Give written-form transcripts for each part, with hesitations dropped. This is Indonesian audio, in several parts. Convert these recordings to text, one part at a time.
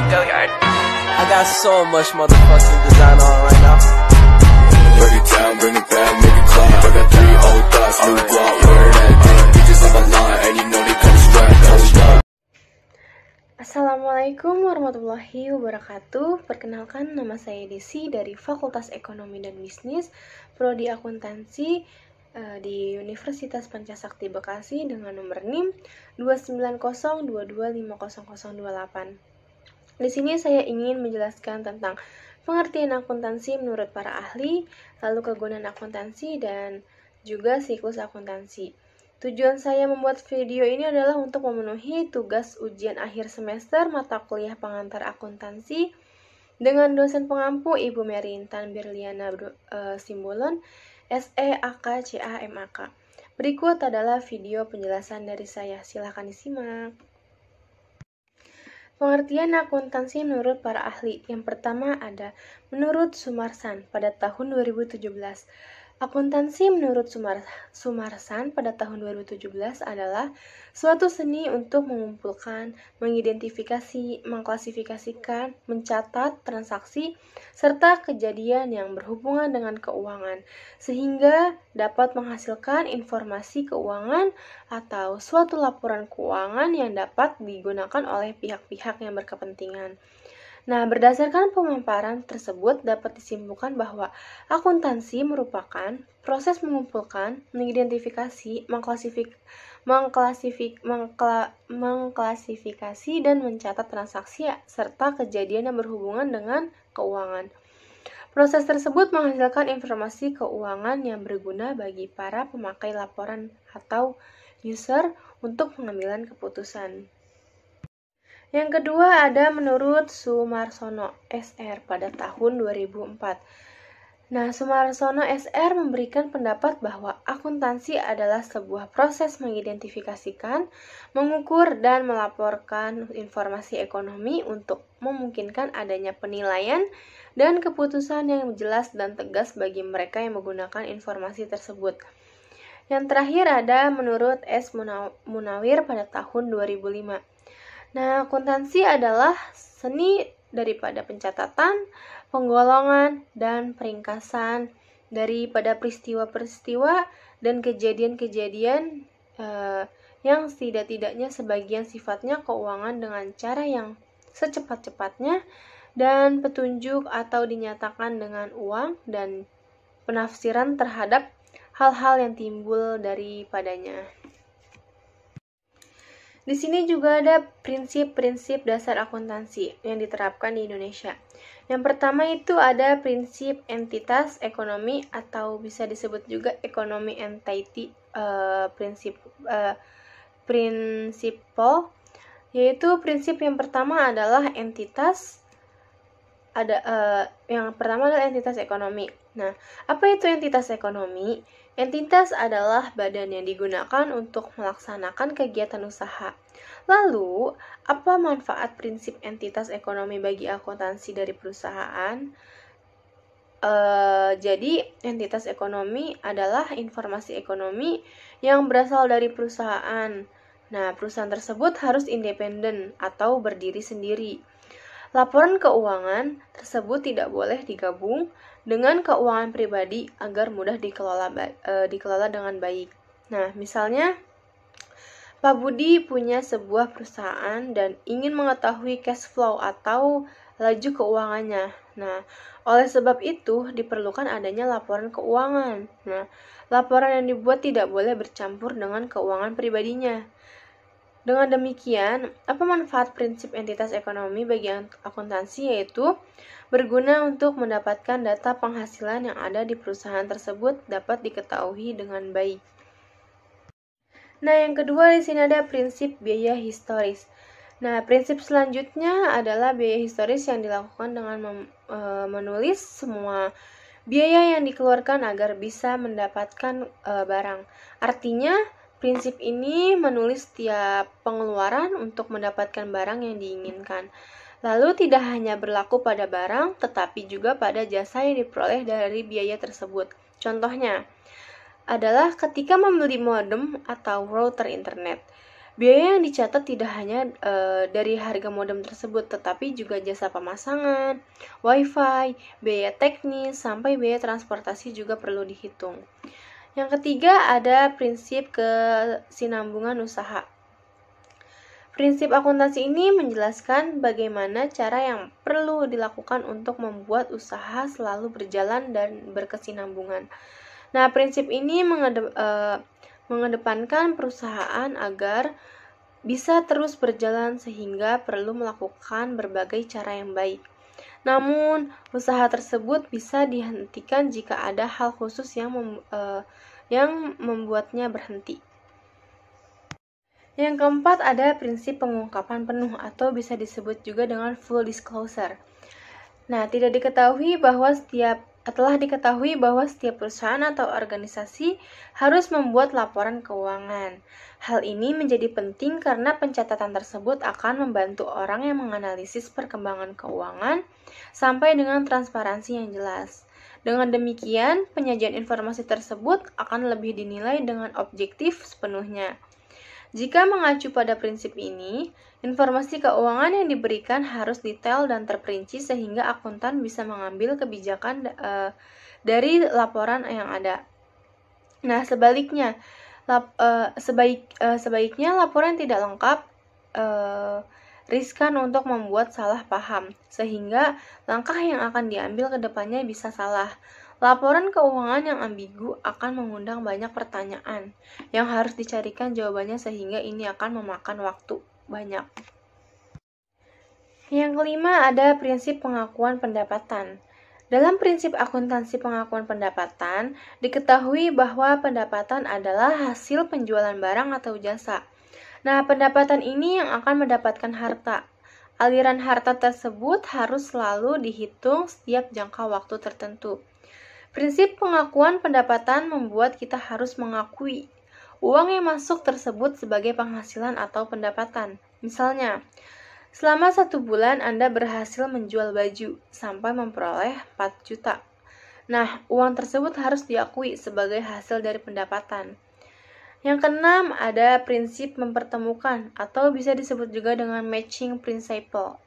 I got so much motherfucking design on right now. Break it down, bring it back, make it clap. I got 3 old thoughts, new block, where that damn bitches on my line, and you know they come strapped. Assalamualaikum warahmatullahi wabarakatuh. Perkenalkan, nama saya Desi dari Fakultas Ekonomi dan Bisnis, Prodi Akuntansi di Universitas Pancasakti Bekasi dengan nomor NIM 29022500028. Di sini saya ingin menjelaskan tentang pengertian akuntansi menurut para ahli, lalu kegunaan akuntansi, dan juga siklus akuntansi. Tujuan saya membuat video ini adalah untuk memenuhi tugas ujian akhir semester mata kuliah pengantar akuntansi dengan dosen pengampu Ibu Merintan Birliana Simbolon, SEAK-CA-MAK. Berikut adalah video penjelasan dari saya, silakan disimak. Pengertian akuntansi menurut para ahli. Yang pertama ada menurut Sumarsan pada tahun 2017. Akuntansi menurut Sumarsan pada tahun 2017 adalah suatu seni untuk mengumpulkan, mengidentifikasi, mengklasifikasikan, mencatat transaksi, serta kejadian yang berhubungan dengan keuangan, sehingga dapat menghasilkan informasi keuangan atau suatu laporan keuangan yang dapat digunakan oleh pihak-pihak yang berkepentingan. Nah, berdasarkan pemaparan tersebut dapat disimpulkan bahwa akuntansi merupakan proses mengumpulkan, mengidentifikasi, mengklasifikasi dan mencatat transaksi serta kejadian yang berhubungan dengan keuangan. Proses tersebut menghasilkan informasi keuangan yang berguna bagi para pemakai laporan atau user untuk pengambilan keputusan. Yang kedua ada menurut Sumarsono SR pada tahun 2004. Nah, Sumarsono SR memberikan pendapat bahwa akuntansi adalah sebuah proses mengidentifikasikan, mengukur, dan melaporkan informasi ekonomi untuk memungkinkan adanya penilaian dan keputusan yang jelas dan tegas bagi mereka yang menggunakan informasi tersebut. Yang terakhir ada menurut S. Munawir pada tahun 2005. Nah, akuntansi adalah seni daripada pencatatan, penggolongan, dan peringkasan daripada peristiwa-peristiwa dan kejadian-kejadian yang setidak-tidaknya sebagian sifatnya keuangan dengan cara yang secepat-cepatnya dan petunjuk atau dinyatakan dengan uang dan penafsiran terhadap hal-hal yang timbul daripadanya. Di sini juga ada prinsip-prinsip dasar akuntansi yang diterapkan di Indonesia. Yang pertama itu ada prinsip entitas ekonomi atau bisa disebut juga ekonomi entity principle, yaitu prinsip yang pertama adalah entitas. Yang pertama adalah entitas ekonomi. Nah, apa itu entitas ekonomi? Entitas adalah badan yang digunakan untuk melaksanakan kegiatan usaha. Lalu, apa manfaat prinsip entitas ekonomi bagi akuntansi dari perusahaan? Jadi, entitas ekonomi adalah informasi ekonomi yang berasal dari perusahaan. Nah, perusahaan tersebut harus independen atau berdiri sendiri. Laporan keuangan tersebut tidak boleh digabung dengan keuangan pribadi agar mudah dikelola dengan baik. Nah, misalnya Pak Budi punya sebuah perusahaan dan ingin mengetahui cash flow atau laju keuangannya. Nah, oleh sebab itu diperlukan adanya laporan keuangan. Nah, laporan yang dibuat tidak boleh bercampur dengan keuangan pribadinya. Dengan demikian, apa manfaat prinsip entitas ekonomi bagi akuntansi, yaitu berguna untuk mendapatkan data penghasilan yang ada di perusahaan tersebut dapat diketahui dengan baik. Nah, yang kedua di sini ada prinsip biaya historis. Nah, prinsip selanjutnya adalah biaya historis yang dilakukan dengan menulis semua biaya yang dikeluarkan agar bisa mendapatkan barang. Artinya, prinsip ini menulis setiap pengeluaran untuk mendapatkan barang yang diinginkan. Lalu tidak hanya berlaku pada barang, tetapi juga pada jasa yang diperoleh dari biaya tersebut. Contohnya adalah ketika membeli modem atau router internet. Biaya yang dicatat tidak hanya dari harga modem tersebut, tetapi juga jasa pemasangan, wifi, biaya teknis, sampai biaya transportasi juga perlu dihitung. Yang ketiga ada prinsip kesinambungan usaha. Prinsip akuntansi ini menjelaskan bagaimana cara yang perlu dilakukan untuk membuat usaha selalu berjalan dan berkesinambungan. Nah, prinsip ini mengedepankan perusahaan agar bisa terus berjalan sehingga perlu melakukan berbagai cara yang baik. Namun, usaha tersebut bisa dihentikan jika ada hal khusus yang membuatnya berhenti. Yang keempat ada prinsip pengungkapan penuh atau bisa disebut juga dengan full disclosure. Nah, telah diketahui bahwa setiap perusahaan atau organisasi harus membuat laporan keuangan. Hal ini menjadi penting karena pencatatan tersebut akan membantu orang yang menganalisis perkembangan keuangan sampai dengan transparansi yang jelas. Dengan demikian, penyajian informasi tersebut akan lebih dinilai dengan objektif sepenuhnya. Jika mengacu pada prinsip ini, informasi keuangan yang diberikan harus detail dan terperinci sehingga akuntan bisa mengambil kebijakan dari laporan yang ada. Nah, sebaliknya, sebaiknya laporan tidak lengkap, riskan untuk membuat salah paham, sehingga langkah yang akan diambil ke depannya bisa salah. Laporan keuangan yang ambigu akan mengundang banyak pertanyaan yang harus dicarikan jawabannya sehingga ini akan memakan waktu banyak. Yang kelima ada prinsip pengakuan pendapatan. Dalam prinsip akuntansi pengakuan pendapatan, diketahui bahwa pendapatan adalah hasil penjualan barang atau jasa. Nah, pendapatan ini yang akan mendapatkan harta. Aliran harta tersebut harus selalu dihitung setiap jangka waktu tertentu. Prinsip pengakuan pendapatan membuat kita harus mengakui uang yang masuk tersebut sebagai penghasilan atau pendapatan. Misalnya, selama 1 bulan Anda berhasil menjual baju sampai memperoleh 4 juta. Nah, uang tersebut harus diakui sebagai hasil dari pendapatan. Yang keenam, ada prinsip mempertemukan atau bisa disebut juga dengan matching principle.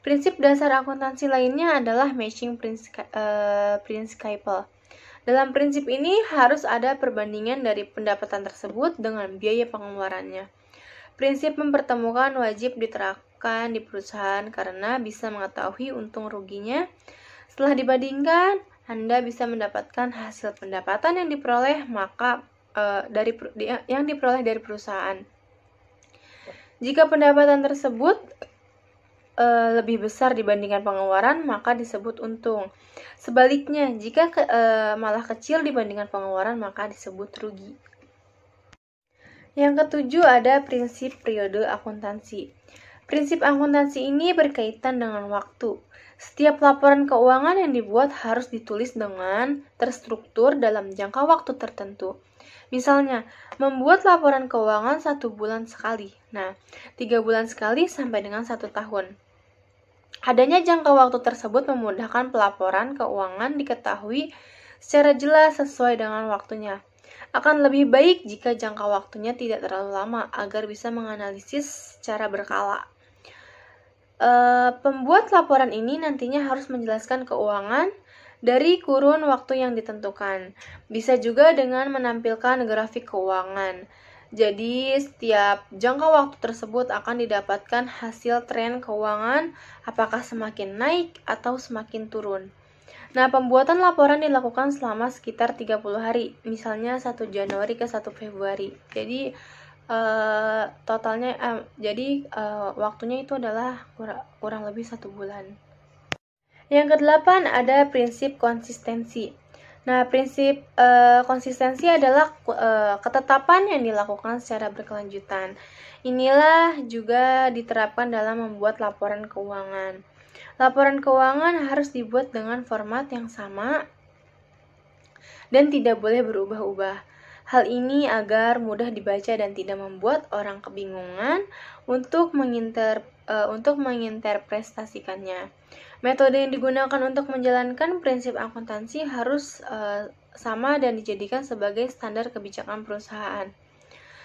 Prinsip dasar akuntansi lainnya adalah matching principle. Dalam prinsip ini harus ada perbandingan dari pendapatan tersebut dengan biaya pengeluarannya. Prinsip mempertemukan wajib diterapkan di perusahaan karena bisa mengetahui untung ruginya. Setelah dibandingkan, Anda bisa mendapatkan hasil pendapatan yang diperoleh dari perusahaan. Jika pendapatan tersebut lebih besar dibandingkan pengeluaran, maka disebut untung. Sebaliknya, jika malah kecil dibandingkan pengeluaran, maka disebut rugi. Yang ketujuh ada prinsip periode akuntansi. Prinsip akuntansi ini berkaitan dengan waktu. Setiap laporan keuangan yang dibuat harus ditulis dengan terstruktur dalam jangka waktu tertentu. Misalnya, membuat laporan keuangan 1 bulan sekali. Nah, 3 bulan sekali sampai dengan 1 tahun. Adanya jangka waktu tersebut memudahkan pelaporan keuangan diketahui secara jelas sesuai dengan waktunya. Akan lebih baik jika jangka waktunya tidak terlalu lama agar bisa menganalisis secara berkala. Pembuat laporan ini nantinya harus menjelaskan keuangan dari kurun waktu yang ditentukan. Bisa juga dengan menampilkan grafik keuangan. Jadi, setiap jangka waktu tersebut akan didapatkan hasil tren keuangan apakah semakin naik atau semakin turun. Nah, pembuatan laporan dilakukan selama sekitar 30 hari, misalnya 1 Januari ke 1 Februari. Jadi, waktunya itu adalah kurang lebih 1 bulan. Yang kedelapan ada prinsip konsistensi. Nah, prinsip konsistensi adalah ketetapan yang dilakukan secara berkelanjutan. Inilah juga diterapkan dalam membuat laporan keuangan. Laporan keuangan harus dibuat dengan format yang sama dan tidak boleh berubah-ubah. Hal ini agar mudah dibaca dan tidak membuat orang kebingungan untuk menginterpretasikannya. Metode yang digunakan untuk menjalankan prinsip akuntansi harus sama dan dijadikan sebagai standar kebijakan perusahaan.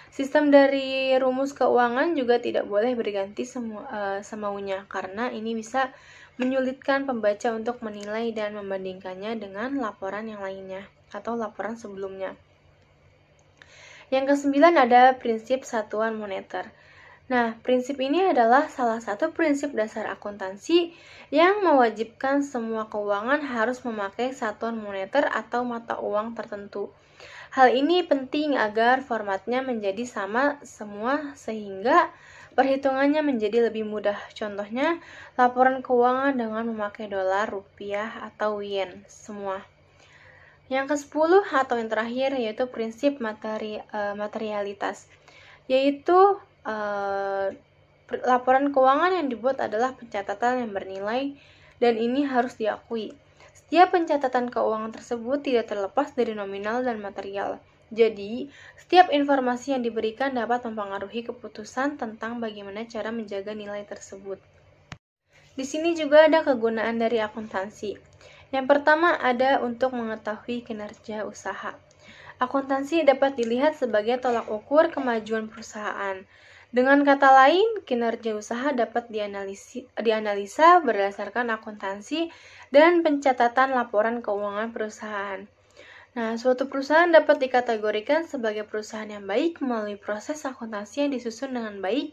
Sistem dari rumus keuangan juga tidak boleh berganti semaunya, karena ini bisa menyulitkan pembaca untuk menilai dan membandingkannya dengan laporan yang lainnya atau laporan sebelumnya. Yang kesembilan ada prinsip satuan moneter. Nah, prinsip ini adalah salah satu prinsip dasar akuntansi yang mewajibkan semua keuangan harus memakai satuan moneter atau mata uang tertentu. Hal ini penting agar formatnya menjadi sama semua sehingga perhitungannya menjadi lebih mudah. Contohnya, laporan keuangan dengan memakai dolar, rupiah, atau yen semua. Yang ke-10 atau yang terakhir yaitu prinsip materialitas, yaitu laporan keuangan yang dibuat adalah pencatatan yang bernilai dan ini harus diakui. Setiap pencatatan keuangan tersebut tidak terlepas dari nominal dan material. Jadi, setiap informasi yang diberikan dapat mempengaruhi keputusan tentang bagaimana cara menjaga nilai tersebut. Di sini juga ada kegunaan dari akuntansi. Yang pertama ada untuk mengetahui kinerja usaha. Akuntansi dapat dilihat sebagai tolak ukur kemajuan perusahaan. Dengan kata lain, kinerja usaha dapat dianalisa berdasarkan akuntansi dan pencatatan laporan keuangan perusahaan. Nah, suatu perusahaan dapat dikategorikan sebagai perusahaan yang baik melalui proses akuntansi yang disusun dengan baik,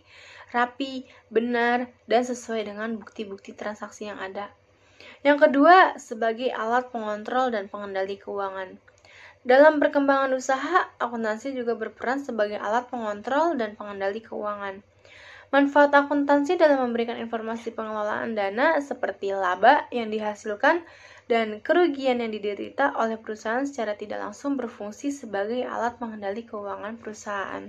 rapi, benar, dan sesuai dengan bukti-bukti transaksi yang ada. Yang kedua, sebagai alat pengontrol dan pengendali keuangan. Dalam perkembangan usaha, akuntansi juga berperan sebagai alat pengontrol dan pengendali keuangan. Manfaat akuntansi dalam memberikan informasi pengelolaan dana seperti laba yang dihasilkan dan kerugian yang diderita oleh perusahaan secara tidak langsung berfungsi sebagai alat pengendali keuangan perusahaan.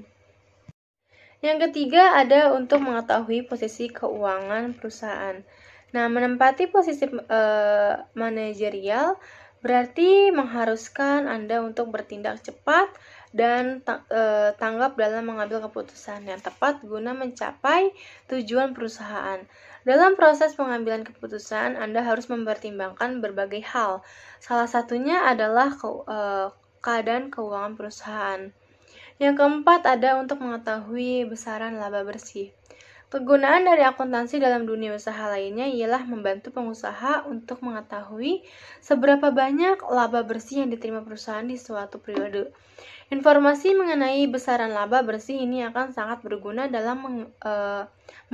Yang ketiga ada untuk mengetahui posisi keuangan perusahaan. Nah, menempati posisi manajerial berarti mengharuskan Anda untuk bertindak cepat dan tanggap dalam mengambil keputusan yang tepat guna mencapai tujuan perusahaan. Dalam proses pengambilan keputusan, Anda harus mempertimbangkan berbagai hal. Salah satunya adalah keadaan keuangan perusahaan. Yang keempat ada untuk mengetahui besaran laba bersih. Kegunaan dari akuntansi dalam dunia usaha lainnya ialah membantu pengusaha untuk mengetahui seberapa banyak laba bersih yang diterima perusahaan di suatu periode. Informasi mengenai besaran laba bersih ini akan sangat berguna dalam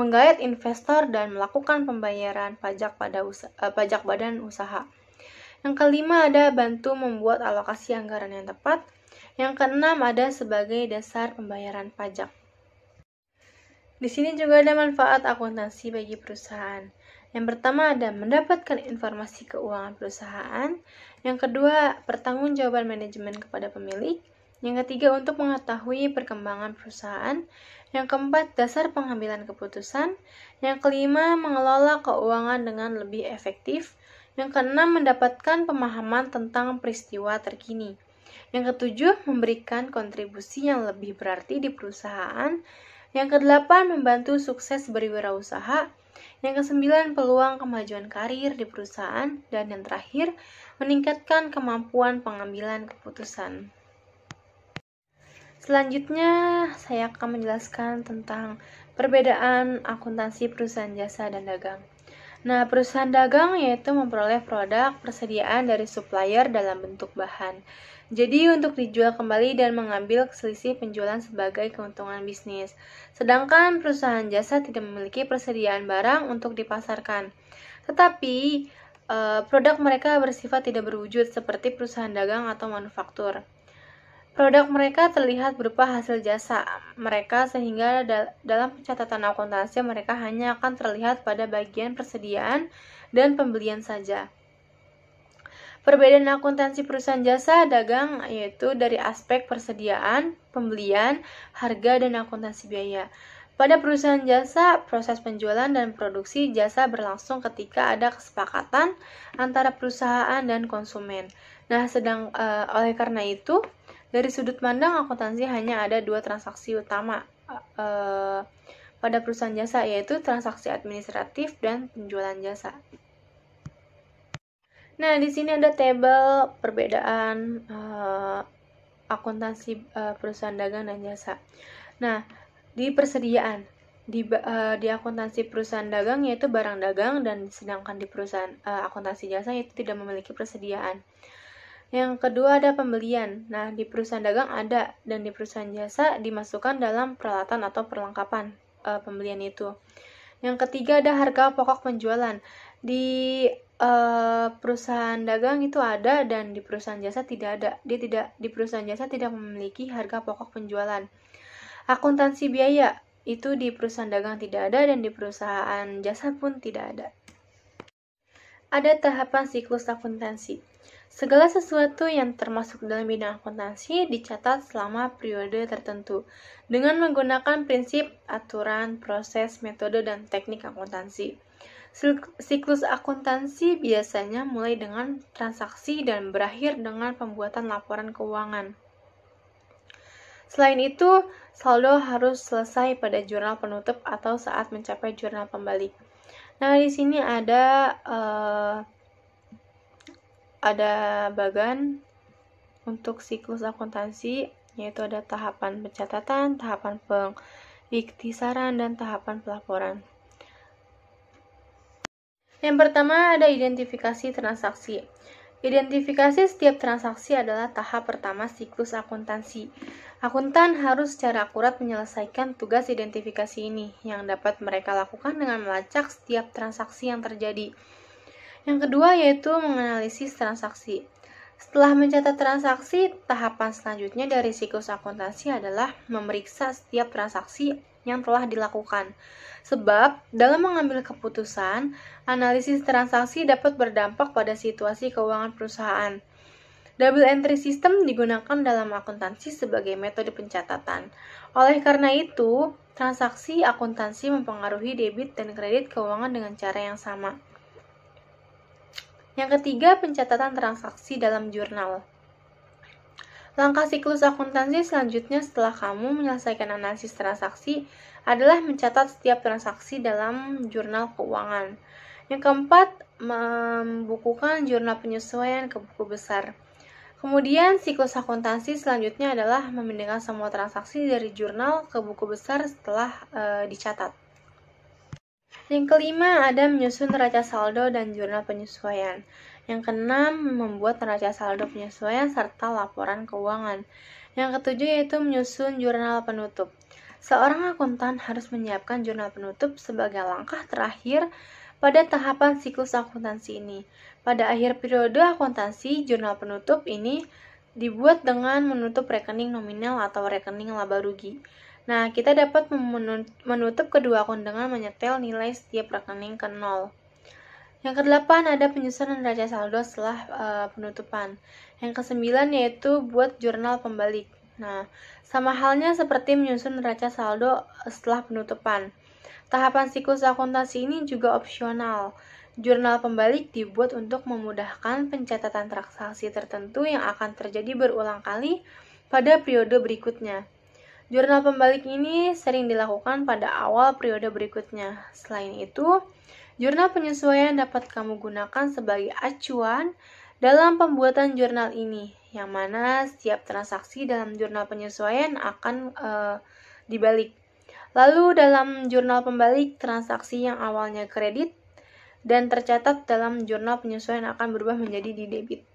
menggait investor dan melakukan pembayaran pajak pajak badan usaha. Yang kelima ada bantu membuat alokasi anggaran yang tepat. Yang keenam ada sebagai dasar pembayaran pajak. Di sini juga ada manfaat akuntansi bagi perusahaan. Yang pertama ada mendapatkan informasi keuangan perusahaan. Yang kedua, pertanggungjawaban manajemen kepada pemilik. Yang ketiga, untuk mengetahui perkembangan perusahaan. Yang keempat, dasar pengambilan keputusan. Yang kelima, mengelola keuangan dengan lebih efektif. Yang keenam, mendapatkan pemahaman tentang peristiwa terkini. Yang ketujuh, memberikan kontribusi yang lebih berarti di perusahaan. Yang kedelapan, membantu sukses berwirausaha. Yang kesembilan, peluang kemajuan karir di perusahaan. Dan yang terakhir, meningkatkan kemampuan pengambilan keputusan. Selanjutnya, saya akan menjelaskan tentang perbedaan akuntansi perusahaan jasa dan dagang. Nah, perusahaan dagang yaitu memperoleh produk persediaan dari supplier dalam bentuk bahan. Jadi untuk dijual kembali dan mengambil selisih penjualan sebagai keuntungan bisnis. Sedangkan perusahaan jasa tidak memiliki persediaan barang untuk dipasarkan. Tetapi produk mereka bersifat tidak berwujud seperti perusahaan dagang atau manufaktur. Produk mereka terlihat berupa hasil jasa mereka sehingga dalam pencatatan akuntansi mereka hanya akan terlihat pada bagian persediaan dan pembelian saja. Perbedaan akuntansi perusahaan jasa dagang yaitu dari aspek persediaan, pembelian, harga, dan akuntansi biaya. Pada perusahaan jasa, proses penjualan dan produksi jasa berlangsung ketika ada kesepakatan antara perusahaan dan konsumen. Nah, oleh karena itu, dari sudut pandang akuntansi hanya ada dua transaksi utama pada perusahaan jasa, yaitu transaksi administratif dan penjualan jasa. Nah, di sini ada tabel perbedaan akuntansi perusahaan dagang dan jasa. Nah, di persediaan di akuntansi perusahaan dagang yaitu barang dagang, dan sedangkan di perusahaan akuntansi jasa itu tidak memiliki persediaan. Yang kedua ada pembelian. Nah, di perusahaan dagang ada, dan di perusahaan jasa dimasukkan dalam peralatan atau perlengkapan pembelian itu. Yang ketiga ada harga pokok penjualan. Di perusahaan dagang itu ada, dan di perusahaan jasa tidak ada. Di perusahaan jasa tidak memiliki harga pokok penjualan. Akuntansi biaya itu di perusahaan dagang tidak ada, dan di perusahaan jasa pun tidak ada. Ada tahapan siklus akuntansi. Segala sesuatu yang termasuk dalam bidang akuntansi dicatat selama periode tertentu dengan menggunakan prinsip, aturan, proses, metode, dan teknik akuntansi. Siklus akuntansi biasanya mulai dengan transaksi dan berakhir dengan pembuatan laporan keuangan. Selain itu, saldo harus selesai pada jurnal penutup atau saat mencapai jurnal pembalik. Nah, di sini ada bagan untuk siklus akuntansi, yaitu ada tahapan pencatatan, tahapan pengiktisaran, dan tahapan pelaporan. Yang pertama ada identifikasi transaksi. Identifikasi setiap transaksi adalah tahap pertama siklus akuntansi. Akuntan harus secara akurat menyelesaikan tugas identifikasi ini, yang dapat mereka lakukan dengan melacak setiap transaksi yang terjadi. Yang kedua yaitu menganalisis transaksi. Setelah mencatat transaksi, tahapan selanjutnya dari siklus akuntansi adalah memeriksa setiap transaksi yang telah dilakukan. Sebab, dalam mengambil keputusan, analisis transaksi dapat berdampak pada situasi keuangan perusahaan. Double entry system digunakan dalam akuntansi sebagai metode pencatatan. Oleh karena itu, transaksi akuntansi mempengaruhi debit dan kredit keuangan dengan cara yang sama. Yang ketiga, pencatatan transaksi dalam jurnal. Langkah siklus akuntansi selanjutnya setelah kamu menyelesaikan analisis transaksi adalah mencatat setiap transaksi dalam jurnal keuangan. Yang keempat, membukukan jurnal penyesuaian ke buku besar. Kemudian, siklus akuntansi selanjutnya adalah memindahkan semua transaksi dari jurnal ke buku besar setelah dicatat. Yang kelima, ada menyusun neraca saldo dan jurnal penyesuaian. Yang keenam, membuat neraca saldo penyesuaian serta laporan keuangan. Yang ketujuh yaitu menyusun jurnal penutup. Seorang akuntan harus menyiapkan jurnal penutup sebagai langkah terakhir pada tahapan siklus akuntansi ini. Pada akhir periode akuntansi, jurnal penutup ini dibuat dengan menutup rekening nominal atau rekening laba rugi. Nah, kita dapat menutup kedua akun dengan menyetel nilai setiap rekening ke 0. Yang kedelapan ada penyusunan neraca saldo setelah penutupan. Yang kesembilan yaitu buat jurnal pembalik. Nah, sama halnya seperti menyusun neraca saldo setelah penutupan. Tahapan siklus akuntansi ini juga opsional. Jurnal pembalik dibuat untuk memudahkan pencatatan transaksi tertentu yang akan terjadi berulang kali pada periode berikutnya. Jurnal pembalik ini sering dilakukan pada awal periode berikutnya. Selain itu, jurnal penyesuaian dapat kamu gunakan sebagai acuan dalam pembuatan jurnal ini, yang mana setiap transaksi dalam jurnal penyesuaian akan dibalik. Lalu dalam jurnal pembalik, transaksi yang awalnya kredit dan tercatat dalam jurnal penyesuaian akan berubah menjadi di debit.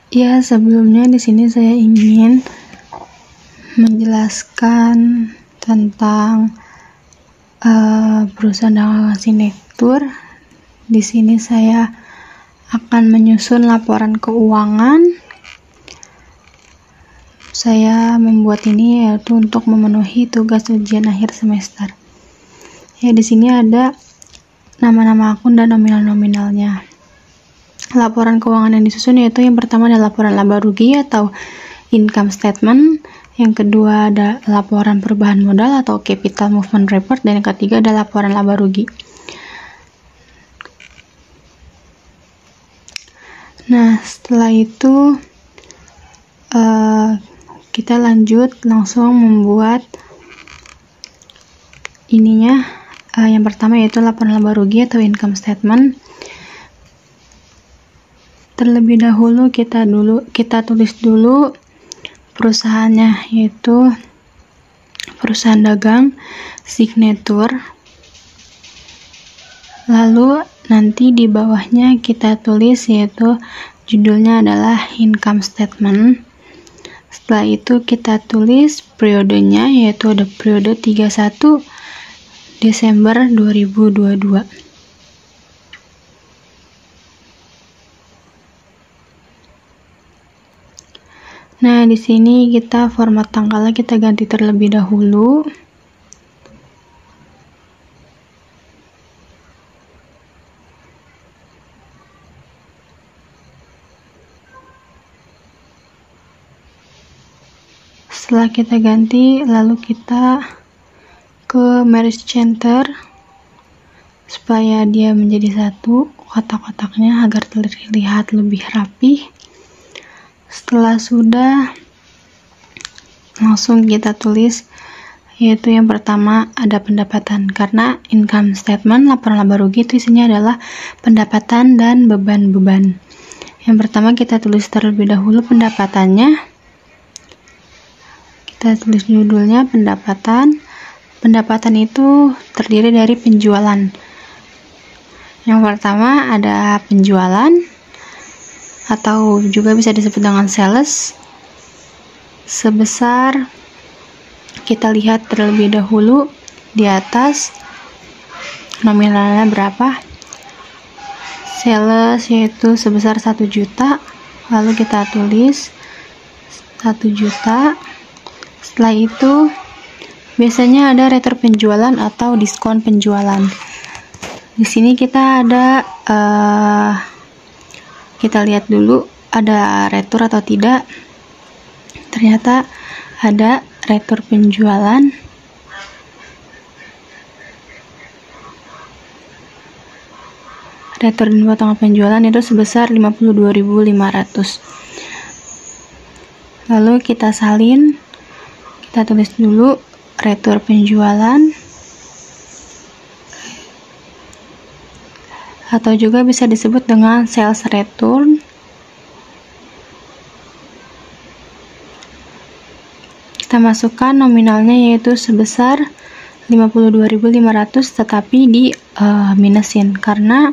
Ya, sebelumnya di sini saya ingin menjelaskan tentang perusahaan dagang Sinektur. Di sini saya akan menyusun laporan keuangan. Saya membuat ini yaitu untuk memenuhi tugas ujian akhir semester. Ya, di sini ada nama-nama akun dan nominal-nominalnya. Laporan keuangan yang disusun yaitu yang pertama adalah laporan laba rugi atau income statement, yang kedua ada laporan perubahan modal atau capital movement report, dan yang ketiga ada laporan laba rugi. Nah, setelah itu kita lanjut langsung membuat ininya. Yang pertama yaitu laporan laba rugi atau income statement. Terlebih dahulu kita tulis dulu perusahaannya, yaitu perusahaan dagang Signature. Lalu nanti di bawahnya kita tulis, yaitu judulnya adalah income statement. Setelah itu kita tulis periodenya, yaitu ada periode 31 Desember 2022. Nah, di sini kita format tanggalnya kita ganti terlebih dahulu. Setelah kita ganti, lalu kita ke Merge Center supaya dia menjadi satu kotak-kotaknya agar terlihat lebih rapi. Setelah sudah, langsung kita tulis, yaitu yang pertama ada pendapatan, karena income statement laporan laba rugi itu isinya adalah pendapatan dan beban-beban. Yang pertama kita tulis terlebih dahulu pendapatannya, kita tulis judulnya pendapatan. Pendapatan itu terdiri dari penjualan. Yang pertama ada penjualan, atau juga bisa disebut dengan sales, sebesar, kita lihat terlebih dahulu di atas nominalnya berapa. Sales yaitu sebesar 1 juta, lalu kita tulis 1 juta. Setelah itu biasanya ada retur penjualan atau diskon penjualan. Di sini kita ada kita lihat dulu ada retur atau tidak. Ternyata ada retur penjualan. Retur dan potongan penjualan itu sebesar 52.500. Lalu kita salin, kita tulis dulu retur penjualan, atau juga bisa disebut dengan sales return. Kita masukkan nominalnya yaitu sebesar 52.500, tetapi di minusin karena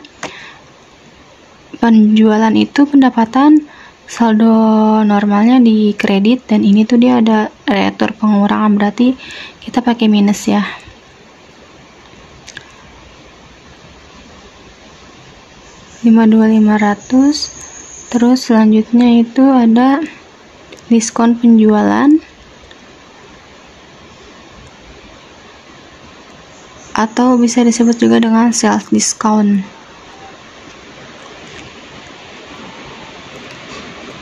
penjualan itu pendapatan, saldo normalnya di kredit, dan ini tuh dia ada retur pengurangan, berarti kita pakai minus ya. Terus selanjutnya itu ada diskon penjualan atau bisa disebut juga dengan sales discount.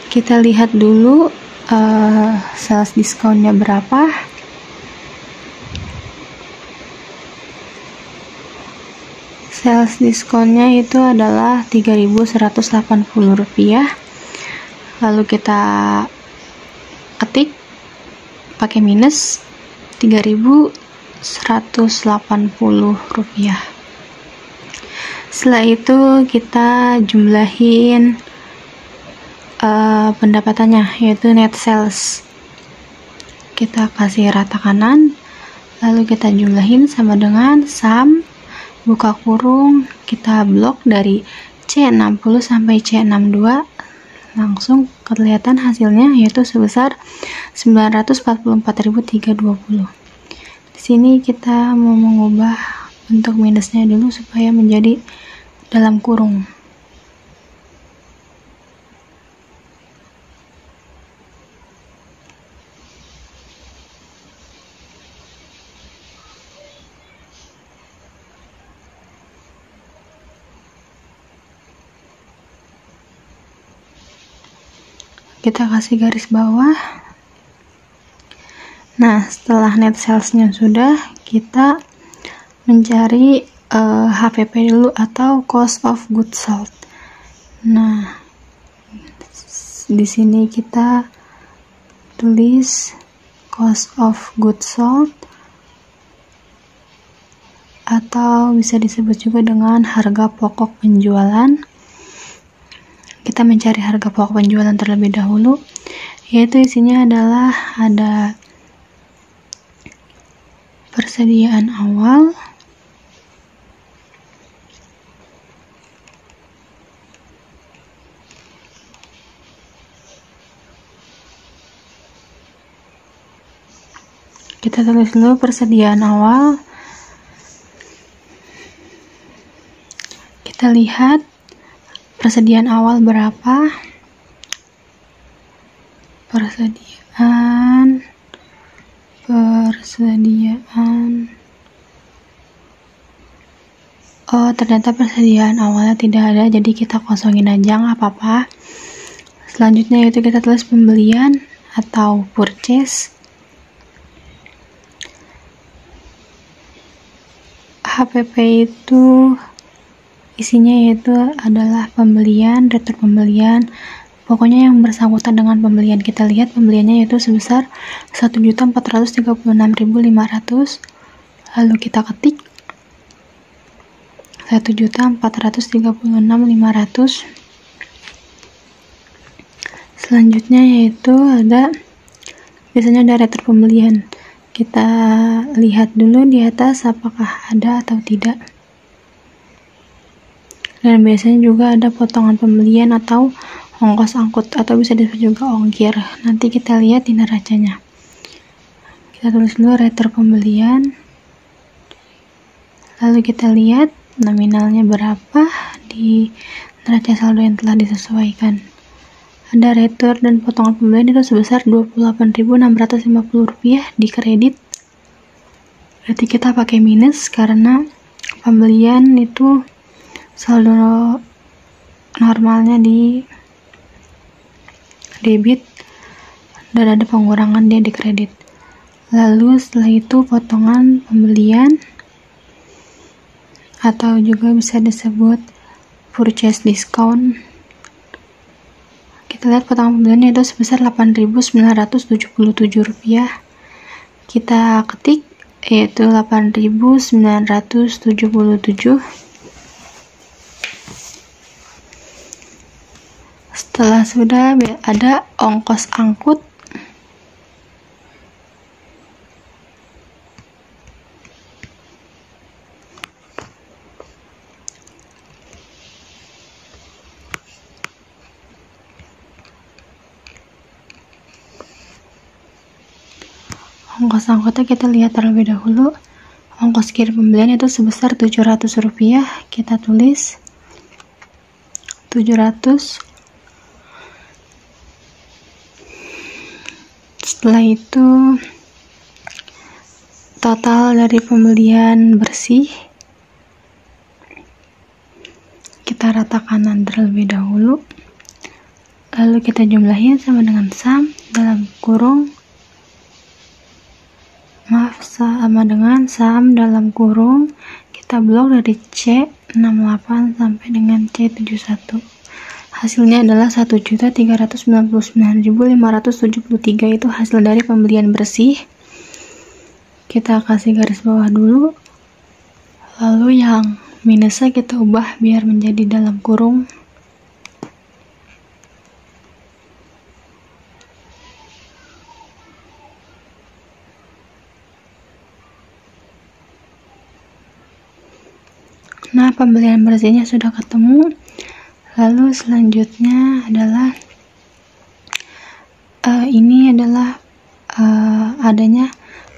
Kita lihat dulu sales discountnya berapa. Sales diskonnya itu adalah Rp3.180. Lalu kita ketik pakai minus Rp3.180. Setelah itu kita jumlahin pendapatannya, yaitu net sales. Kita kasih rata kanan, lalu kita jumlahin sama dengan sum, buka kurung, kita blok dari C60 sampai C62, langsung kelihatan hasilnya yaitu sebesar 944.320. Di sini kita mau mengubah bentuk minusnya dulu supaya menjadi dalam kurung. Kita kasih garis bawah. Nah, setelah net salesnya sudah, kita mencari HPP dulu atau cost of goods sold. Nah, di sini kita tulis cost of goods sold atau bisa disebut juga dengan harga pokok penjualan. kita mencari harga pokok penjualan terlebih dahulu, yaitu isinya adalah ada persediaan awal, kita tulis dulu persediaan awal. Kita lihat persediaan awal berapa. Persediaan. Oh, ternyata persediaan awalnya tidak ada, jadi kita kosongin aja, nggak apa-apa. Selanjutnya itu kita tulis pembelian atau purchase. HPP itu isinya yaitu adalah pembelian, retur pembelian, pokoknya yang bersangkutan dengan pembelian. Kita lihat pembeliannya yaitu sebesar 1.436.500. Lalu kita ketik 1.436.500. Selanjutnya yaitu biasanya ada retur pembelian. Kita lihat dulu di atas apakah ada atau tidak. Dan biasanya juga ada potongan pembelian atau ongkos angkut, atau bisa disebut juga ongkir. Nanti kita lihat di neracanya. Kita tulis dulu retur pembelian. Lalu kita lihat nominalnya berapa di neraca saldo yang telah disesuaikan. Ada retur dan potongan pembelian itu sebesar Rp28.650 di kredit. Berarti kita pakai minus karena pembelian itu saldo normalnya di debit dan ada pengurangan dia di kredit. Lalu setelah itu potongan pembelian atau juga bisa disebut purchase discount. Kita lihat potongan pembeliannya itu sebesar Rp8.977. Kita ketik yaitu 8.977. Setelah sudah ada ongkos angkut. Ongkos angkutnya kita lihat terlebih dahulu. Ongkos kirim pembelian itu sebesar Rp700. Kita tulis 700. Setelah itu total dari pembelian bersih kita ratakan terlebih dahulu. Lalu kita jumlahin sama dengan sum dalam kurung kita blok dari C68 sampai dengan C71. Hasilnya adalah 1.399.573. Itu hasil dari pembelian bersih. Kita kasih garis bawah dulu, lalu yang minusnya kita ubah biar menjadi dalam kurung. Nah, pembelian bersihnya sudah ketemu. Lalu selanjutnya adalah ini adalah adanya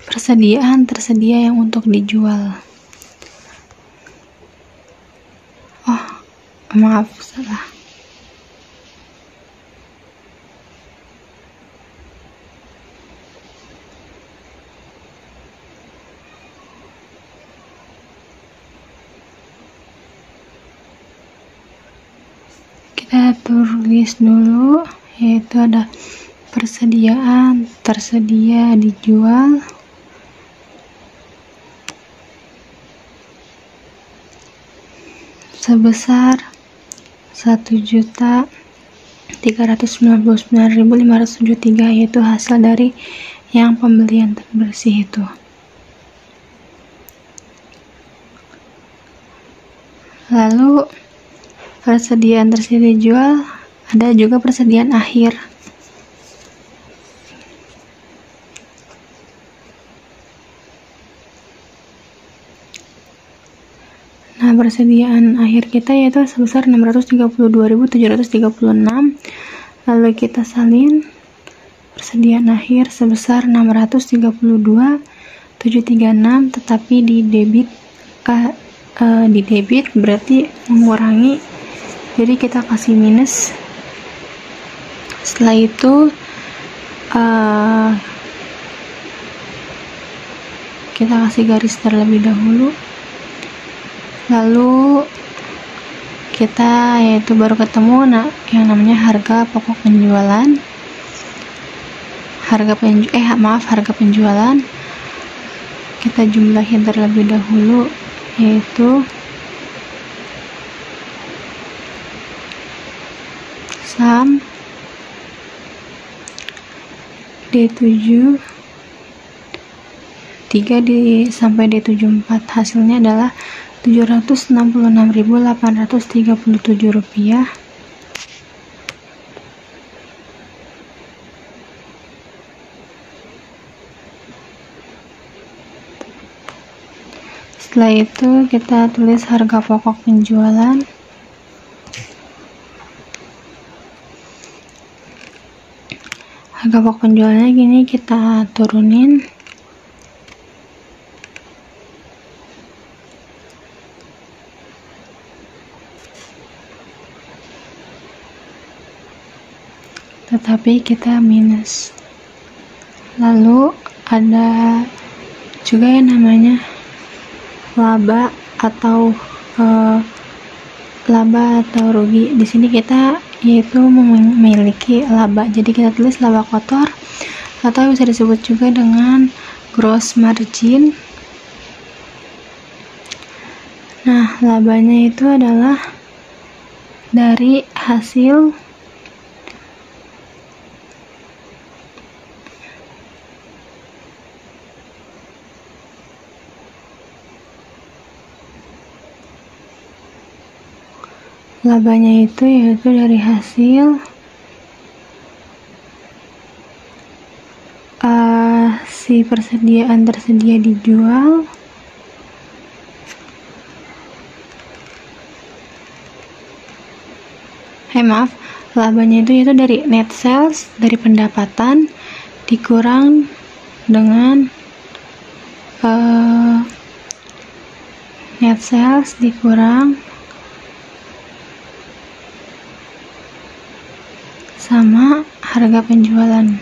persediaan tersedia yang untuk dijual. Oh, maaf, salah. Kita tulis dulu, yaitu ada persediaan tersedia dijual sebesar 1.399.573, yaitu hasil dari yang pembelian terbersih itu. Lalu persediaan tersedia dijual ada juga persediaan akhir. Nah, persediaan akhir kita yaitu sebesar 632.736. Lalu kita salin persediaan akhir sebesar 632.736, tetapi di debit berarti mengurangi, jadi kita kasih minus. Setelah itu kita kasih garis terlebih dahulu, lalu kita yaitu baru ketemu yang namanya harga pokok penjualan, harga penjualan. Kita jumlahin terlebih dahulu, yaitu sum D7 3 sampai D74, hasilnya adalah Rp766.837. Setelah itu kita tulis harga pokok penjualan. Harga pokok penjualannya gini, kita turunin. Tetapi kita minus. Lalu ada juga yang namanya laba atau rugi. Di sini kita yaitu memiliki laba, jadi kita tulis laba kotor atau bisa disebut juga dengan gross margin. Nah, labanya itu adalah dari hasil yaitu dari hasil si persediaan tersedia dijual labanya itu yaitu dari net sales, dari pendapatan dikurang dengan net sales dikurang sama harga penjualan.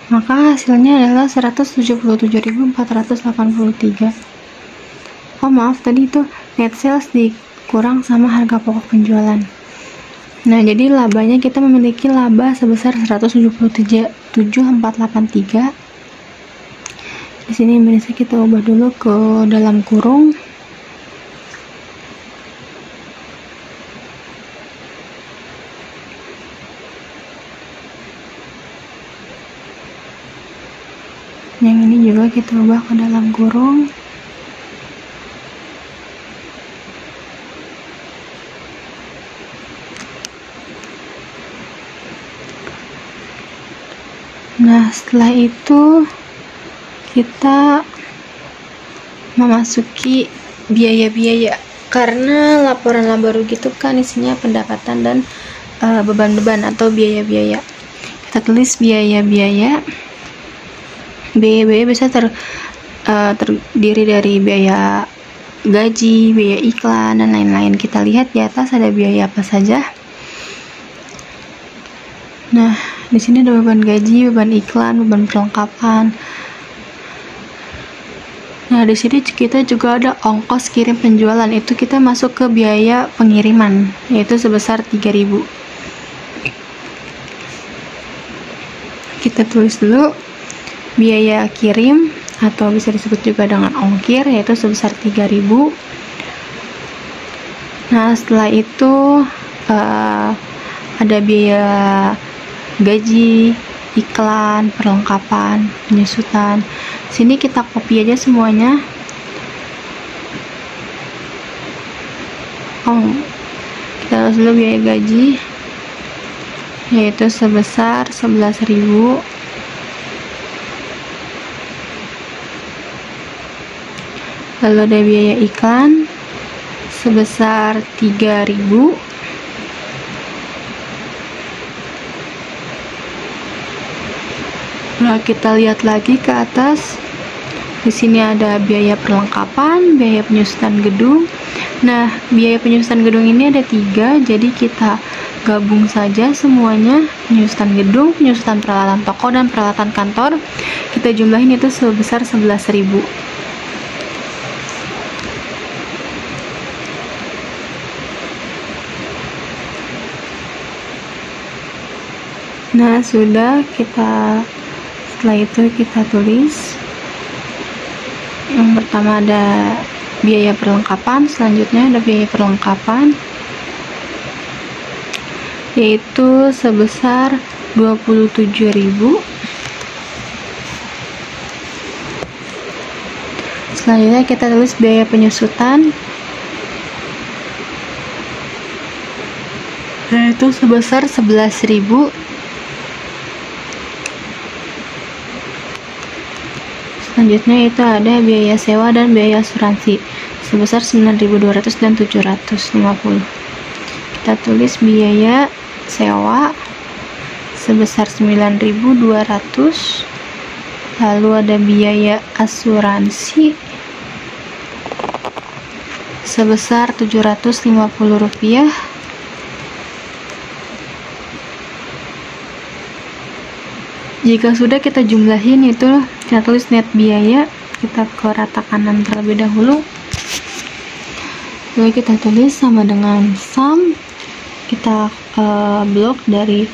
Maka hasilnya adalah 177.483. Oh maaf, tadi itu net sales dikurang sama harga pokok penjualan. Nah, jadi labanya kita memiliki laba sebesar 177.483. Di sini bisa kita ubah dulu ke dalam kurung. Yang ini juga kita ubah ke dalam kurung. Nah, setelah itu kita memasuki biaya-biaya, karena laporan laba rugi itu kan isinya pendapatan dan beban-beban atau biaya-biaya. Kita tulis biaya-biaya. Biaya-biaya bisa terdiri dari biaya gaji, biaya iklan, dan lain-lain. Kita lihat di atas ada biaya apa saja. Nah, di sini ada beban gaji, beban iklan, beban perlengkapan. Nah, di sini kita juga ada ongkos kirim penjualan, itu kita masuk ke biaya pengiriman, yaitu sebesar 3.000. Kita tulis dulu biaya kirim atau bisa disebut juga dengan ongkir, yaitu sebesar 3.000. Nah, setelah itu ada biaya gaji, iklan, perlengkapan, penyusutan. Sini kita copy aja semuanya. Kita harus dulu biaya gaji, yaitu sebesar 11.000. Lalu ada biaya iklan sebesar 3.000. Nah, kita lihat lagi ke atas. Di sini ada biaya perlengkapan, biaya penyusutan gedung. Nah, biaya penyusutan gedung ini ada 3, jadi kita gabung saja semuanya. Penyusutan gedung, penyusutan peralatan toko, dan peralatan kantor. Kita jumlahin itu sebesar 11.000. Nah, setelah itu kita tulis. Yang pertama ada biaya perlengkapan, selanjutnya ada biaya perlengkapan, yaitu sebesar 27.000. Selanjutnya kita tulis biaya penyusutan, yaitu sebesar 11.000. Selanjutnya itu ada biaya sewa dan biaya asuransi sebesar 9.200 dan 750. Kita tulis biaya sewa sebesar 9.200, lalu ada biaya asuransi sebesar 750 rupiah. Jika sudah kita jumlahin, itu kita tulis net biaya, kita ke rata kanan terlebih dahulu, lalu kita tulis sama dengan sum. Kita blok dari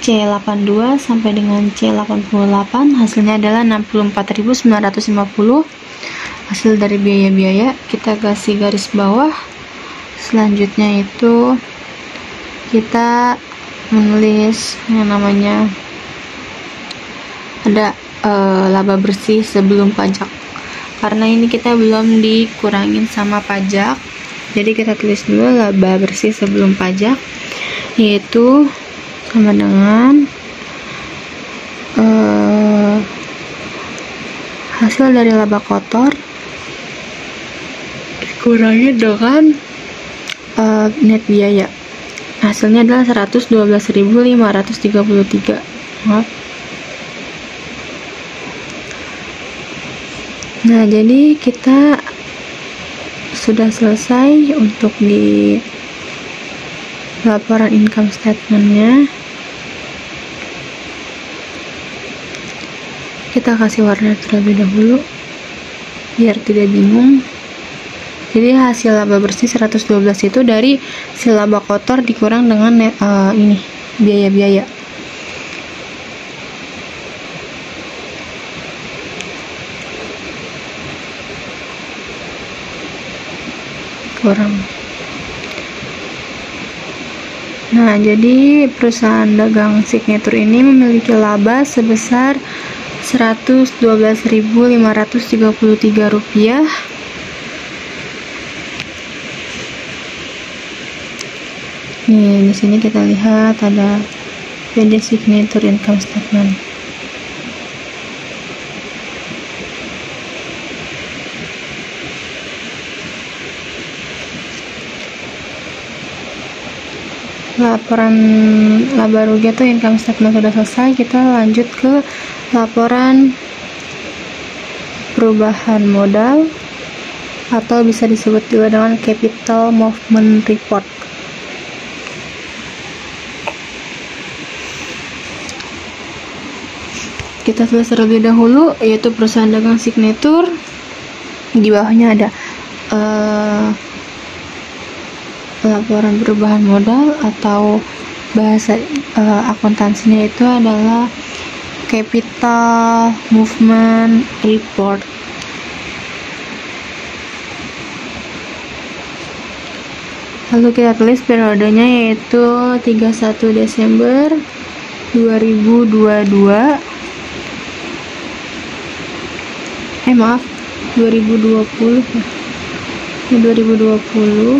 C82 sampai dengan C88, hasilnya adalah 64.950 hasil dari biaya-biaya. Kita kasih garis bawah. Selanjutnya itu kita menulis yang namanya ada laba bersih sebelum pajak, karena ini kita belum dikurangin sama pajak, jadi kita tulis dulu laba bersih sebelum pajak, yaitu sama dengan hasil dari laba kotor dikurangi dengan net biaya, hasilnya adalah 112.533. Nah, jadi kita sudah selesai untuk di laporan income statement-nya. Kita kasih warna terlebih dahulu biar tidak bingung. Jadi hasil laba bersih 112 itu dari si laba kotor dikurang dengan ini biaya-biaya. Kurang. Nah, jadi perusahaan dagang Signature ini memiliki laba sebesar 112.533 rupiah. Nih, di sini kita lihat ada PD Signature income statement. Laporan laba rugi atau income statement sudah selesai. Kita lanjut ke laporan perubahan modal atau bisa disebut juga dengan capital movement report. Kita tulis terlebih dahulu, yaitu perusahaan dagang Signature. Di bawahnya ada laporan perubahan modal, atau bahasa akuntansinya itu adalah capital movement report. Lalu kita tulis periodenya, yaitu 31 Desember 2022 maaf 2020 ya, 2020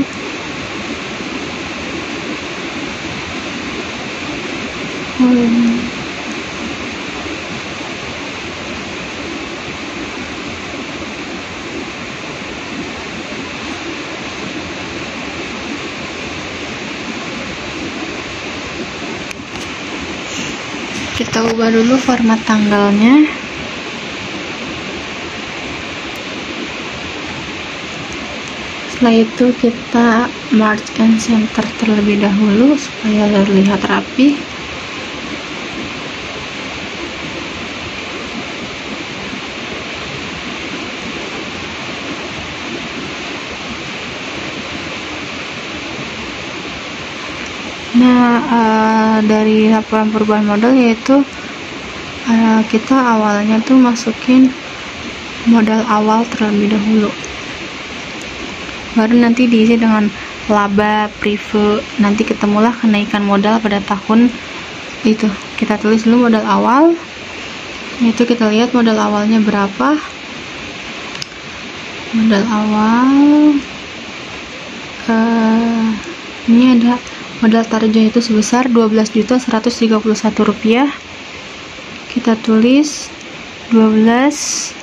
kita ubah dulu format tanggalnya. Setelah itu kita merge and center terlebih dahulu supaya terlihat rapi. Nah, dari laporan perubahan modal yaitu kita awalnya tuh masukin modal awal terlebih dahulu, baru nanti diisi dengan laba, preve, nanti ketemulah kenaikan modal pada tahun itu. Kita tulis dulu modal awal, itu kita lihat modal awalnya berapa. Modal awal ini ada modal tarjo itu sebesar Rp12.131. Kita tulis 12.131.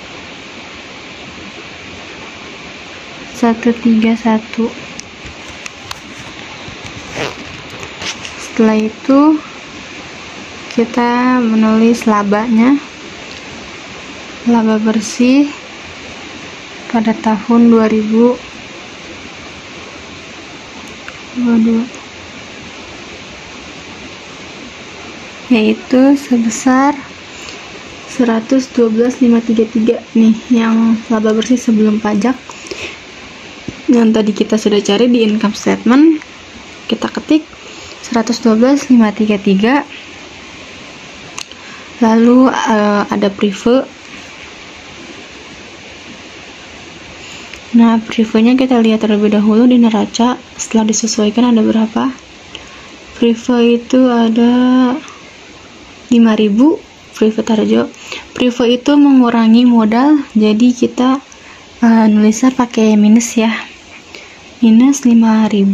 Setelah itu kita menulis labanya, laba bersih pada tahun 2022 yaitu sebesar 112.533 nih, yang laba bersih sebelum pajak yang tadi kita sudah cari di income statement. Kita ketik 112.533, lalu ada preve. Nah, prevenya kita lihat terlebih dahulu di neraca. Setelah disesuaikan ada berapa? Preve itu ada 5.000 preve tarjo. Preve itu mengurangi modal, jadi kita nulisnya pakai minus ya, minus 5.000.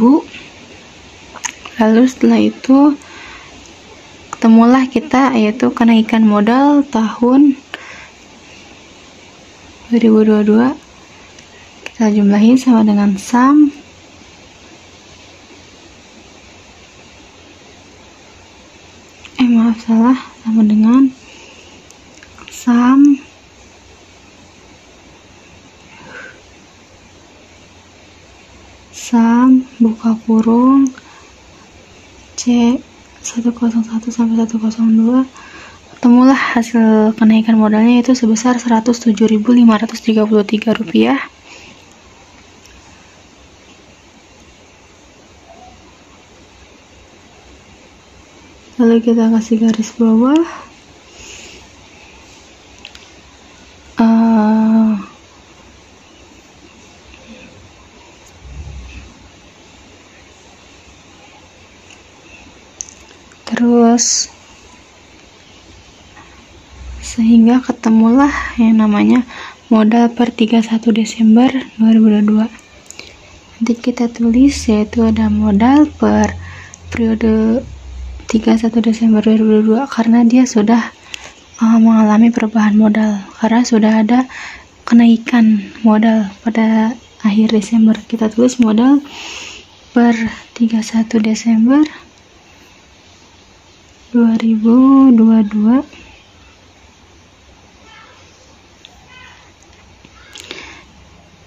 Lalu setelah itu ketemulah kita yaitu kenaikan modal tahun 2022. Kita jumlahin sama dengan sum sama dengan sum buka kurung C 101 sampai 102. Ketemulah hasil kenaikan modalnya yaitu sebesar Rp107.533. Lalu kita kasih garis bawah. Terus sehingga ketemulah yang namanya modal per 31 Desember 2022. Nanti kita tulis yaitu ada modal per periode 31 Desember 2022 karena dia sudah mengalami perubahan modal, karena sudah ada kenaikan modal pada akhir Desember. Kita tulis modal per 31 Desember 2022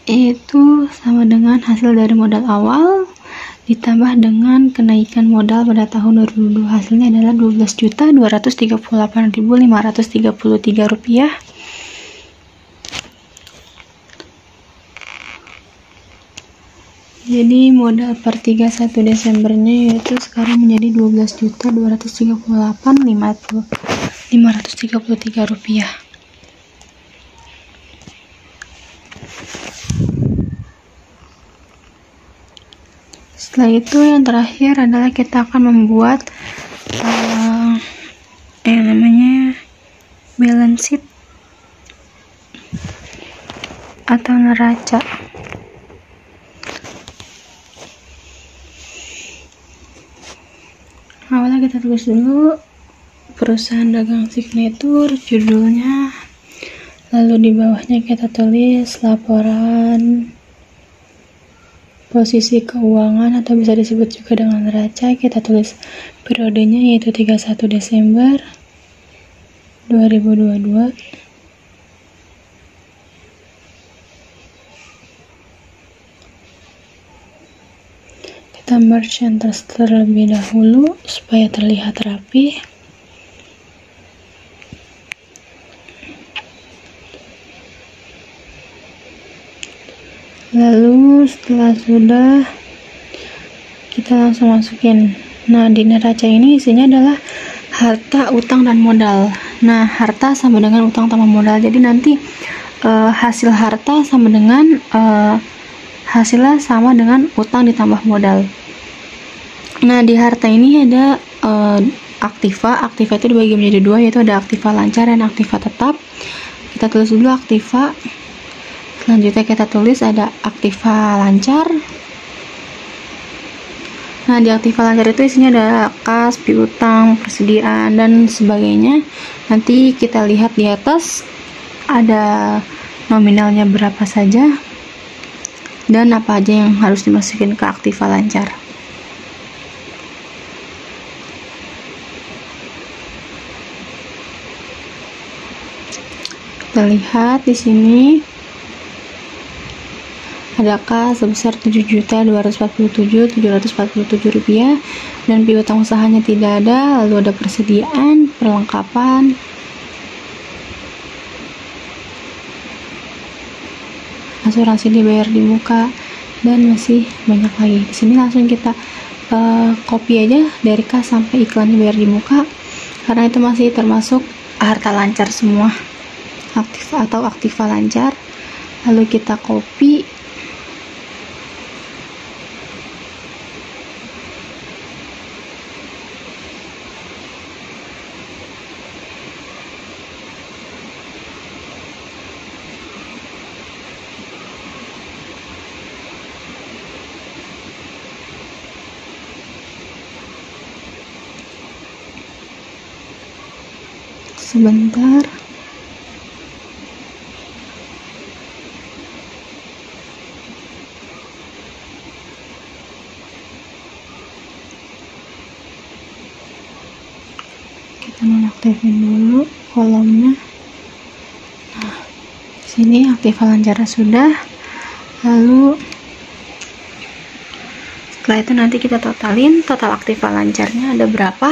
itu sama dengan hasil dari modal awal ditambah dengan kenaikan modal pada tahun 2022. Hasilnya adalah Rp12.238.533. Jadi modal per 31 Desembernya yaitu sekarang menjadi Rp12.238.533. Setelah itu yang terakhir adalah kita akan membuat yang namanya balance sheet atau neraca. Awalnya kita tulis dulu perusahaan dagang signature, judulnya, lalu di bawahnya kita tulis laporan posisi keuangan atau bisa disebut juga dengan neraca. Kita tulis periodenya yaitu 31 Desember 2022. Kita merge terlebih dahulu supaya terlihat rapi. Lalu setelah sudah, kita langsung masukin. Nah, di neraca ini isinya adalah harta, utang, dan modal. Nah, harta sama dengan utang tambah modal. Jadi nanti hasil harta sama dengan hasilnya sama dengan utang ditambah modal. Nah, di harta ini ada aktiva. Aktiva itu dibagi menjadi dua, yaitu ada aktiva lancar dan aktiva tetap. Kita tulis dulu aktiva. Selanjutnya kita tulis ada aktiva lancar. Nah, di aktiva lancar itu isinya ada kas, piutang, persediaan, dan sebagainya. Nanti kita lihat di atas ada nominalnya berapa saja dan apa aja yang harus dimasukin ke aktiva lancar. Kita lihat di sini ada kas sebesar Rp7.247.747 dan piutang usahanya tidak ada. Lalu ada persediaan, perlengkapan, asuransi dibayar di muka, dan masih banyak lagi. Di sini langsung kita copy aja dari kas sampai iklan dibayar di muka, karena itu masih termasuk harta lancar semua, aktif atau aktiva lancar. Lalu kita copy. Sebentar. Kita nonaktifin dulu kolomnya. Nah, sini aktiva lancar sudah. Lalu setelah itu nanti kita totalin total aktiva lancarnya ada berapa.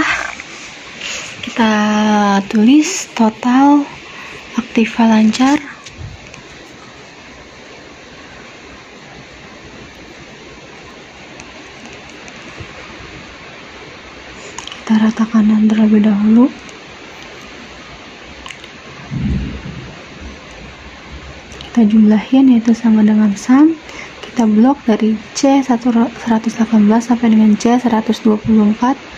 Kita tulis total aktiva lancar kita ratakan terlebih dahulu. Kita jumlahin, yaitu sama dengan sum. Kita blok dari C118 sampai dengan C124.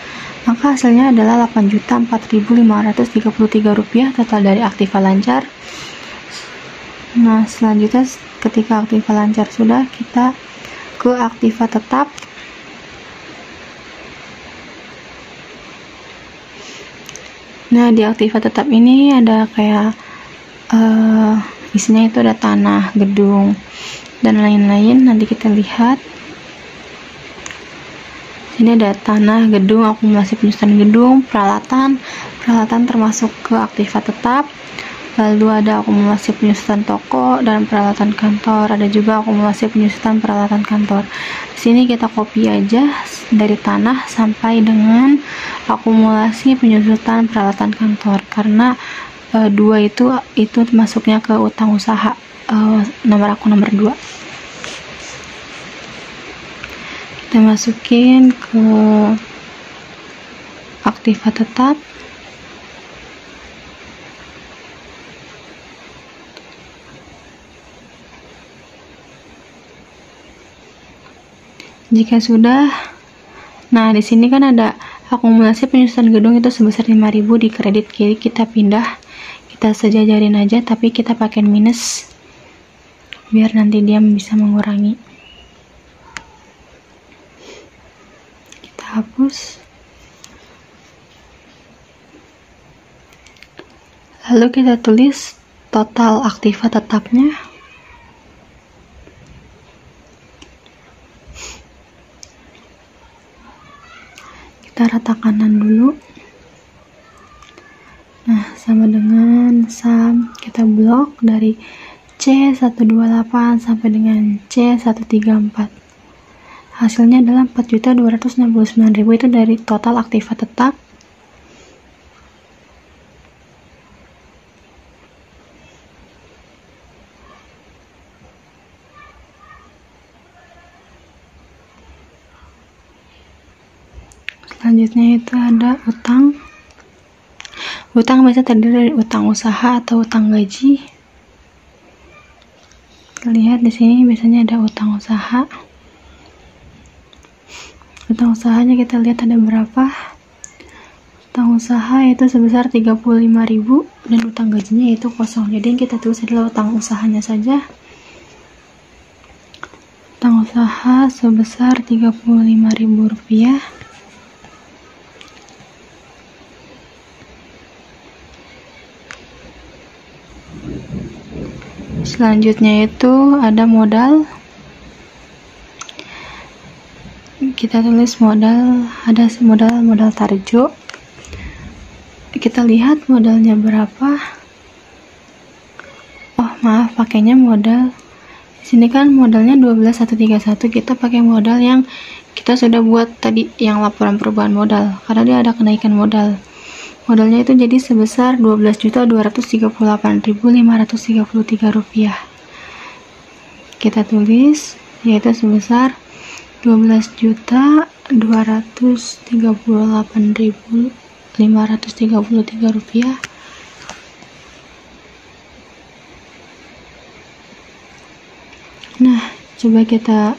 Maka hasilnya adalah Rp8.004.533 total dari aktiva lancar. Nah, selanjutnya ketika aktiva lancar sudah, kita ke aktiva tetap. Nah, di aktiva tetap ini ada kayak isinya itu ada tanah, gedung, dan lain-lain. Nanti kita lihat. Ini ada tanah, gedung, akumulasi penyusutan gedung, peralatan termasuk ke aktiva tetap. Lalu ada akumulasi penyusutan toko dan peralatan kantor. Ada juga akumulasi penyusutan peralatan kantor. Di sini kita copy aja dari tanah sampai dengan akumulasi penyusutan peralatan kantor, karena dua itu masuknya ke utang usaha, nomor 2. Kita masukin ke aktiva tetap. Jika sudah, nah di sini kan ada Akumulasi penyusutan gedung itu sebesar 5.000. Di kredit kiri kita pindah, kita sejajarin aja, tapi kita pakai minus biar nanti dia bisa mengurangi. Kita hapus. Lalu kita tulis total aktiva tetapnya. Kita rata kanan dulu. Nah, sama dengan sum kita blok dari C128 sampai dengan C134. Hasilnya adalah 4.269.000, itu dari total aktiva tetap. Selanjutnya itu ada utang. Utang biasanya terdiri dari utang usaha atau utang gaji. Lihat di sini biasanya ada utang usaha. Utang usahanya kita lihat ada berapa. Utang usaha itu sebesar 35.000 dan utang gajinya itu kosong. Jadi yang kita tulis adalah utang usahanya saja. Utang usaha sebesar Rp35.000. Selanjutnya itu ada modal. Kita tulis modal, ada modal tarjo. Kita lihat modalnya berapa. Oh maaf, pakainya modal. Di sini kan modalnya 12.131. Kita pakai modal yang kita sudah buat tadi, yang laporan perubahan modal, karena dia ada kenaikan modal. Modalnya itu jadi sebesar Rp12.238.533. Kita tulis yaitu sebesar Rp12.238.533. Nah, coba kita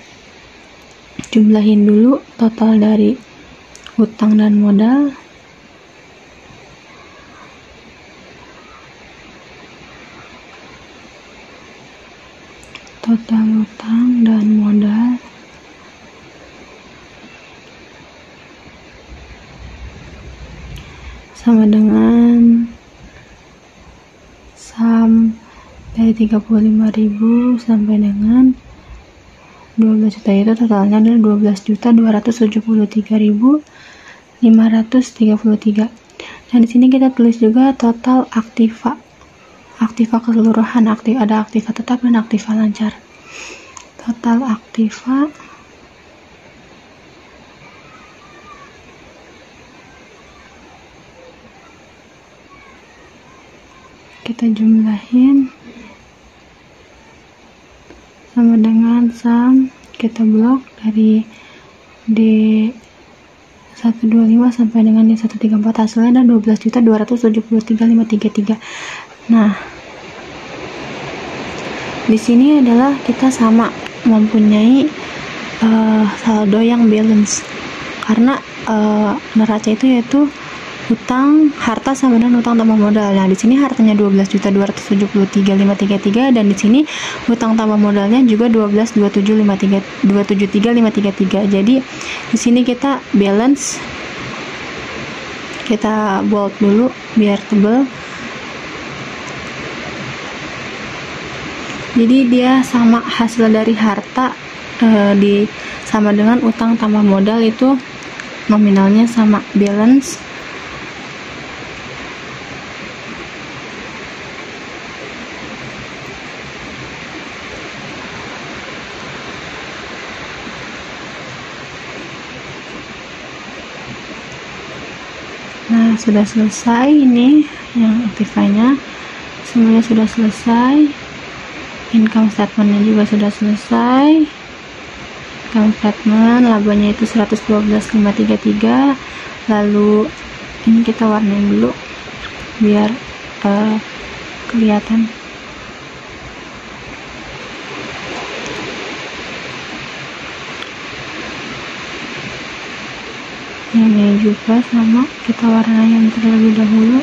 jumlahin dulu total dari utang dan modal. Total utang dan modal sama dengan sum dari 35.000 sampai dengan 12 juta, itu totalnya adalah 12.273.533. Dan di sini kita tulis juga total aktiva keseluruhan, ada aktiva tetap dan aktiva lancar. Total aktiva kita jumlahin sama dengan sum, kita blok dari D125 sampai dengan D134, hasilnya ada 12.273.533. Nah, di sini adalah kita sama mempunyai saldo yang balance, karena neraca itu yaitu utang harta sama dengan utang tambah modal. Nah, di sini hartanya 12.273.533 dan di sini utang tambah modalnya juga 273.533. Jadi di sini kita balance. Kita bold dulu biar tebal. Jadi dia sama, hasil dari harta sama dengan utang tambah modal itu nominalnya sama, balance. Nah, sudah selesai ini yang aktivanya, semuanya sudah selesai. Income statementnya juga sudah selesai. Income statement labanya itu 112.533. Lalu ini kita warnain dulu biar kelihatan. Ini juga sama, kita warnain terlebih dahulu.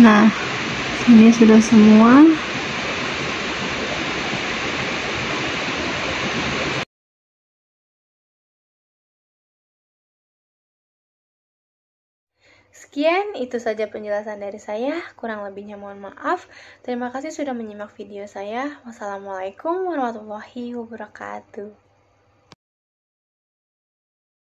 Nah, ini sudah semua. Sekian, itu saja penjelasan dari saya. Kurang lebihnya mohon maaf. Terima kasih sudah menyimak video saya. Wassalamualaikum warahmatullahi wabarakatuh.